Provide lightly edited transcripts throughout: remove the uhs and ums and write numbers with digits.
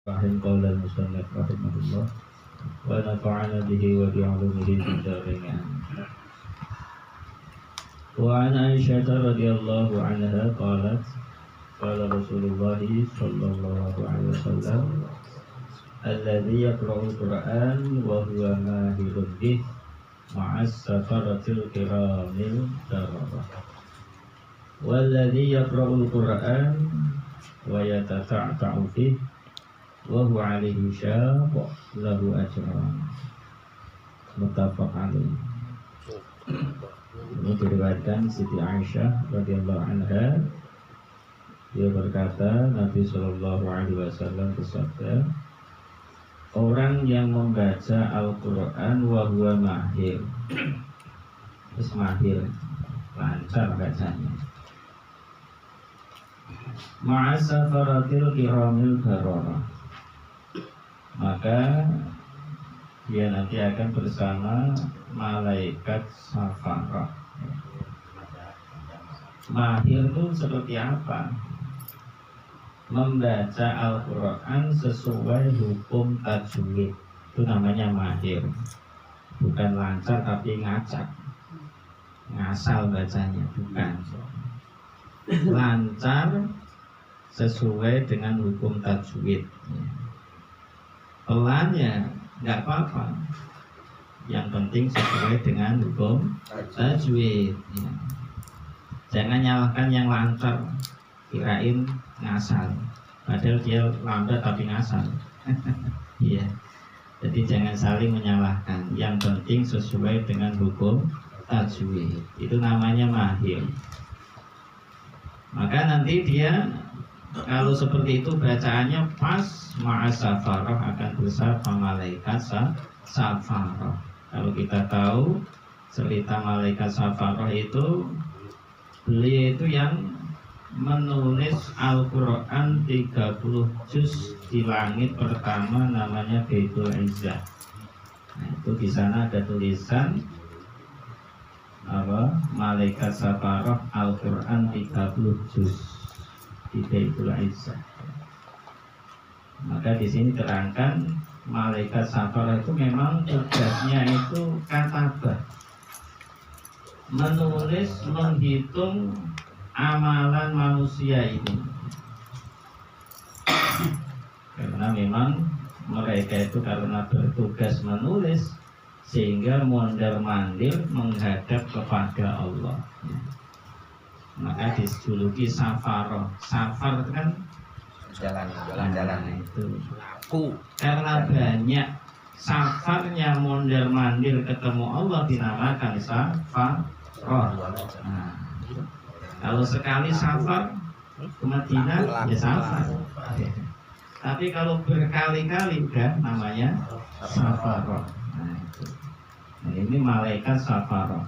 Rahim qala al-musannif rahimahullah wa nafa'ana bihi wa bi'ulumihi fid dharain. Wa an Aisyah radhiyallahu anha qalat qala Rasulullah sallallahu alaihi wasallam alladzi yaqra'ul Qur'an wa huwa mahirun bih ma'as safaratil kiramil bararah walladzi yaqra'ul Qur'an wa yatata'ta'u fihi wa huwa alaihi syaq lahu ajran muttafaq alaih. Ini diriwayatkan Siti Aisyah radhiyallahu anha, dia berkata Nabi sallallahu alaihi wasallam bersabda, orang yang membaca Al-Qur'an wa huwa mahir, terus mahir, lancar bacanya, ma'asafaratil kiramil bararah, maka dia nanti akan bersama malaikat safarah. Mahir itu seperti apa? Membaca Al-Quran sesuai hukum tajwid, itu namanya mahir. Bukan lancar tapi ngacak, ngasal bacanya, bukan. Lancar sesuai dengan hukum tajwid. Pelan ya nggak apa-apa, yang penting sesuai dengan hukum tajwid ya. Jangan nyalahkan yang lancar, kirain ngasal, padahal dia lambat tapi ngasal. Iya. Jadi jangan saling menyalahkan, yang penting sesuai dengan hukum tajwid, itu namanya mahir. Maka nanti dia kalau seperti itu bacaannya pas, ma'asafarah akan bersama malaikat safarah. Kalau kita tahu cerita malaikat safarah itu, beliau itu yang menulis Al-Quran 30 juz di langit pertama, namanya Baitul Izzah. Nah, itu di sana ada tulisan apa? Malaikat safarah Al-Quran 30 juz di Baitul Izzah. Maka di sini terangkan malaikat safarah itu memang tugasnya itu katabah, menulis, menghitung amalan manusia ini. Karena memang mereka itu karena bertugas menulis, sehingga mondar-mandir menghadap kepada Allah. Maka dijuluki safarah. Safar itu kan jalan-jalan itu. Karena banyak safarnya mondar-mandir ketemu Allah dinamakan safarah. Nah, kalau sekali safar ke Madinah ya safar. Tapi kalau berkali-kali udah namanya safarah. Nah, ini malaikat safarah.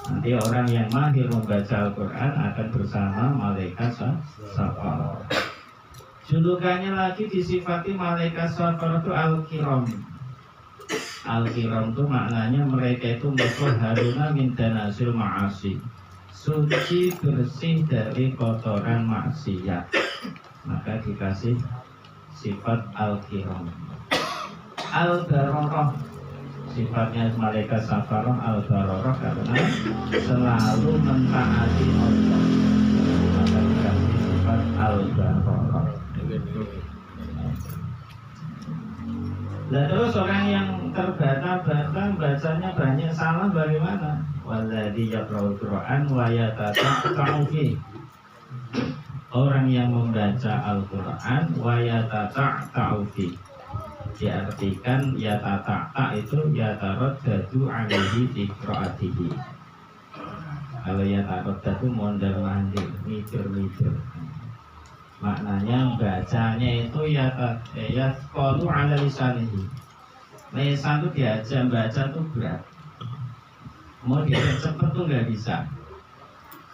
Nanti orang yang mahir membaca Al-Quran akan bersama malaikat safarah. Julukannya lagi disifati malaikat safarah itu Al-Kiram. Al-Kiram itu maknanya mereka itu mutahharuna min danasil ma'asi, suci bersih dari kotoran maksiat. Maka dikasih sifat Al-Kiram. Al-Bararah, sifatnya malaikat safarah Al-Bararah karena selalu mentaati Allah. Maka dikasih sifat Al-Bararah. Nah, terus orang yang terbata-bata bacanya banyak salah bagaimana? Walladzi yaqra'ul Qur'an wa yatata'u fihi. Orang yang membaca Al-Qur'an wa yatata'u fihi, diartikan yatata'a itu yataraddadu alaihi tiqra'atihi. Kalau yataraddadu mondar-mandir, mikir-mikir. Maknanya bacanya itu ya qalu ala lisanihi. Lisan itu diajak baca tuh berat. Mau diajak cepet tuh nggak bisa.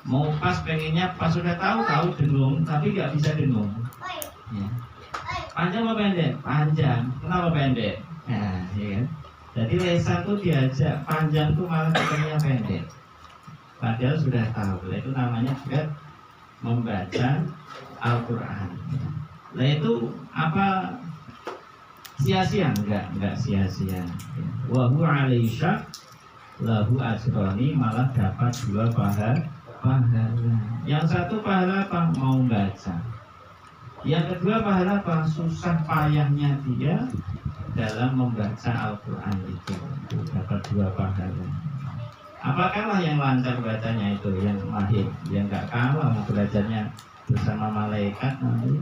Mau pas pengennya pas sudah tahu dengung, tapi nggak bisa dengung. Ya. Panjang apa pendek? Panjang. Kenapa pendek? Nah, ya kan? Jadi lisan tuh diajak panjang tuh malah pengennya pendek. Padahal sudah tahu. Itu namanya juga membaca Al-Quran. Nah itu apa sia-sia, enggak sia-sia. Wa huwa alaisya lahu ajroni, malah dapat 2 pahala. Yang satu pahala apa? Mau baca. Yang kedua pahala apa? Susah payahnya dia dalam membaca Al-Quran itu dapat 2 pahala. Apakah yang lancar bacanya itu, yang mahir, yang enggak kalah belajarnya bersama malaikat nanti.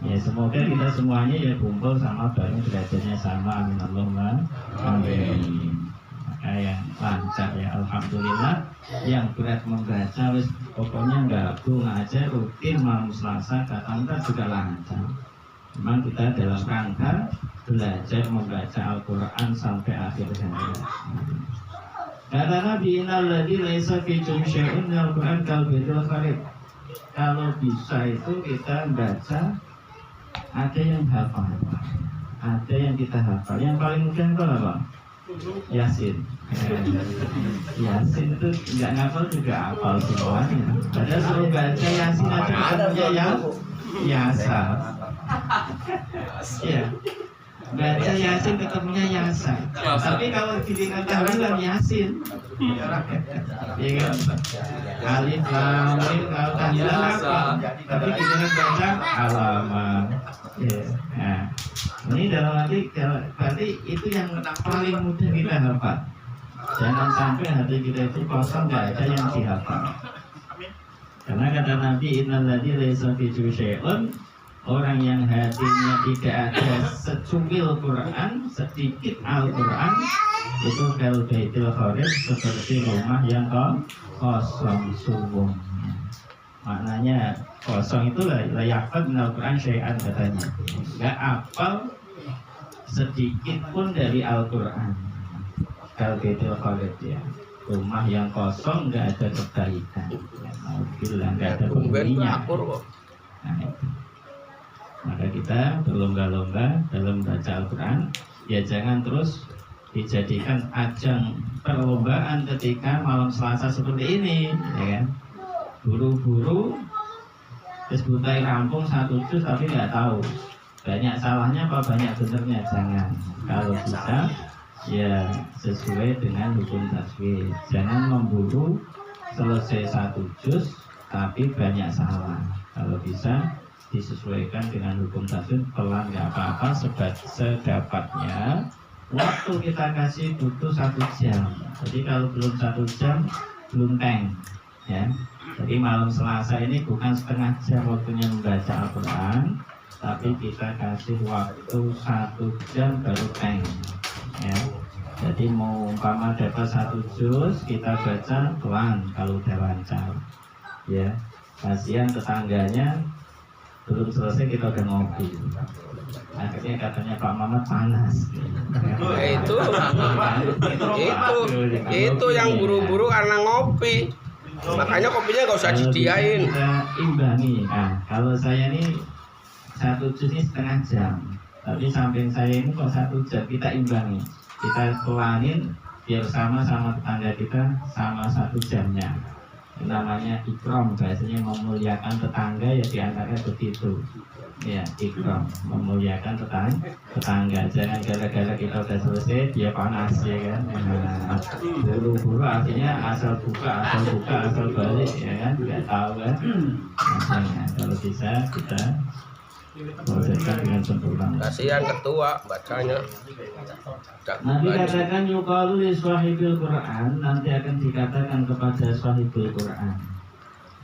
Ya semoga kita semuanya ya kumpul sama bareng belajarnya sama, amin Allahumma amin. Maka yang lancar ya alhamdulillah, yang berat membaca wis pokoknya gabung aja rutin malam Selasa kata juga lancar. Memang kita dalam rangka belajar membaca Al-Quran sampai akhir hayat. Kata Nabi innalladzi laisa fi syai'un minal Qur'an kal baitul kharib. Kalau bisa itu kita baca, ada yang hafal, ada yang kita hafal. Yang paling mudah itu apa? Yasin. Yasin itu nggak ngapal juga hafal semuanya. Padahal suruh baca Yasin aja punya yang yasa. Ya, baca Yasin ketemunya yasa. Tapi kalau dilihat tahlilan Yasin, ya kan? Alif lam mim, kalau tahlilan apa? Tapi kita baca halaman. Ya. Nah, ini dalam arti berarti itu yang paling mudah kita hafal. Jangan sampai hati kita itu kosong, nggak ada yang dihafal. Karena kata Nabi innalladzi laisa fi syai'un, orang yang hatinya tidak ada secumil Quran, sedikit Al-Quran, itu kalau baitul kharib seperti rumah yang kosong suwung. Maknanya kosong itu layakkan Al-Quran syai'an katanya, nggak apal sedikit pun dari Al-Quran. Kalau baitul kharib ya, rumah yang kosong nggak ada kebaikan, alhamdulillah nggak ada penghuninya. Nah, itu. Maka kita berlomba-lomba dalam baca Al-Quran. Ya jangan terus dijadikan ajang perlombaan ketika malam Selasa seperti ini, ya kan? Buru-buru terus butai rampung 1 juz tapi nggak tahu banyak salahnya apa banyak benernya. Jangan, kalau bisa ya sesuai dengan hukum tajwid. Jangan memburu selesai 1 juz tapi banyak salah. Kalau bisa disesuaikan dengan hukum tajwid, pelan nggak apa-apa, sedapatnya. Waktu kita kasih butuh 1 jam. Jadi kalau belum 1 jam belum tank, ya. Jadi malam Selasa ini bukan setengah jam waktunya membaca Al-Quran, tapi kita kasih waktu 1 jam baru tank, ya. Jadi mau umpama dapat 1 juz, kita baca pelan kalau udah lancar, ya. Kasihan tetangganya belum selesai kita udah ngopi. Akhirnya katanya Pak Mamat panas. Itu yang buru-buru karena ngopi. Makanya kopinya nggak usah disediain. Kita imbangi. Nah, kalau saya ini 1 juz ini setengah jam, tapi samping saya ini kok 1 jam, kita imbangi. Kita pelanin biar sama-sama tetangga kita sama 1 jamnya. Namanya ikram, biasanya memuliakan tetangga, ya diantaranya begitu. Ya, ikram, memuliakan tetangga. Jangan gara-gara kita udah selesai dia panas, ya kan. Buru-buru artinya asal buka, asal balik, ya kan. Nggak tahu kan. Makanya kalau bisa kita proseskan dengan sempurna. Kasihan ketua bacanya. Nabi katakan yuqalu li sahibil Quran, nanti akan dikatakan kepada sahibul Quran,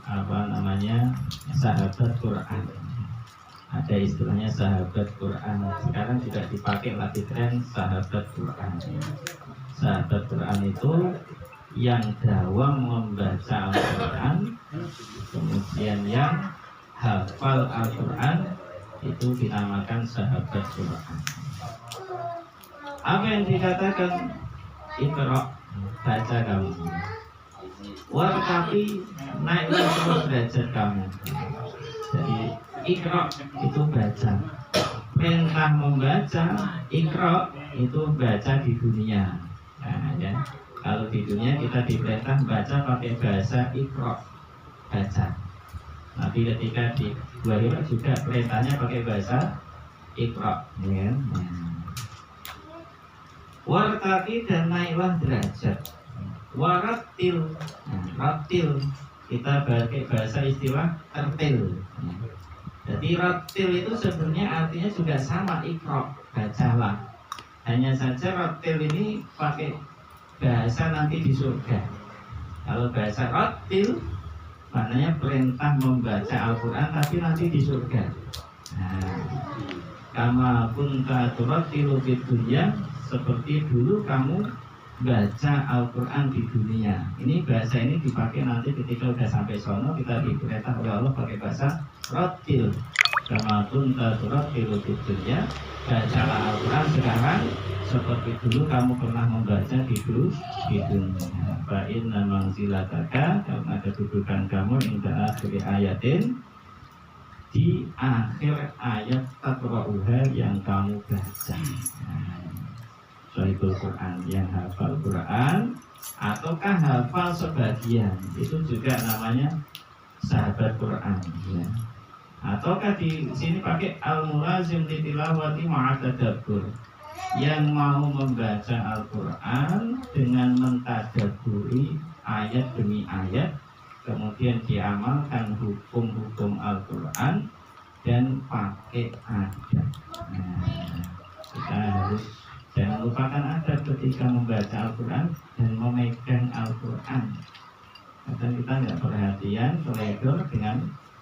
apa namanya, sahabat Quran. Ada istilahnya sahabat Quran. Sekarang juga dipakai lagi tren sahabat Quran. Sahabat Quran itu yang dawam membaca Al-Quran, kemudian yang hafal Al-Quran, itu dinamakan sahabat Quran. Apa yang dikatakan? Iqra, baca kamu. Wartapi, naiklah terus derajat kamu. Jadi Iqra itu baca. Perintah membaca, Iqra itu baca di dunia. Nah, ya. Kalau di dunia kita diperintah baca pakai bahasa Iqra, baca. Tapi ketika di luar juga perintahnya pakai bahasa Iqra, ya. Wartaqi dan naiklah derajat. Waratil, ratil kita pakai bahasa istilah tertil. Jadi ratil itu sebenarnya artinya juga sama, Iqra, bacalah. Hanya saja ratil ini pakai bahasa nanti di surga. Kalau bahasa ratil maknanya perintah membaca Al-Quran tapi nanti di surga. Nah, kama kunta turattilu fid dunya, seperti dulu kamu baca Al-Quran di dunia. Ini bahasa ini dipakai nanti ketika udah sampai sono, kita diperintah oleh Allah pakai bahasa ratil. Kama kunta turattilu fid dunya, bacalah Al-Quran sekarang seperti dulu kamu pernah membaca di dunia. Fa'in namang silataka, karena kedudukan kamu indah akhir ayatin, di akhir ayat takra'uha yang kamu baca. Sohibul Quran, yang hafal Quran ataukah hafal sebagian, itu juga namanya sahabat Quran, ya. Ataukah di sini pakai al-mulazim litilawati ma'atadabbur, yang mau membaca Al-Quran dengan mentadabburi ayat demi ayat, kemudian diamalkan hukum-hukum Al-Quran dan pakai adab. Nah, kita harus jangan lupakan adab ketika membaca Al-Quran dan memegang Al-Quran. Kadang kita nggak perhatian, teledor dengan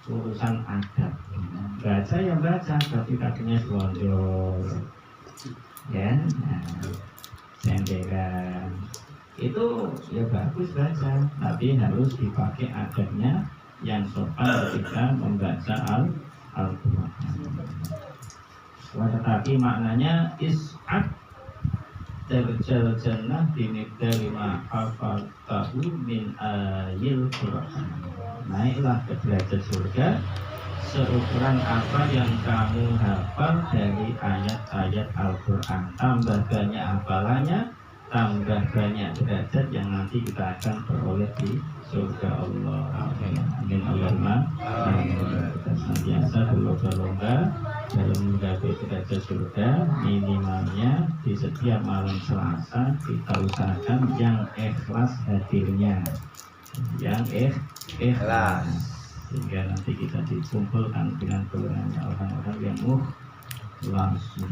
urusan adab. Baca ya baca, tapi kakinya selonjor, ya, senderan. Itu ya bagus baca, tapi harus dipakai adabnya yang sopan ketika membaca Al-Quran. Tetapi maknanya is'ad terjal jannah dimikdari ma'afal tahu min ayil Quran. Naiklah ke derajat surga seukuran apa yang kamu hafal dari ayat-ayat Al-Quran. Tambah banyak hafalannya, tambah banyak derajat yang nanti kita akan peroleh di surga Allah. Amin Allahumma amin. Kita senantiasa berlomba-lomba dalam menggapai derajat surga. Minimalnya di setiap malam Selasa kita usahakan yang ikhlas hadirnya, yang ikhlas, sehingga nanti kita dikumpulkan dengan golongannya orang-orang yang langsung.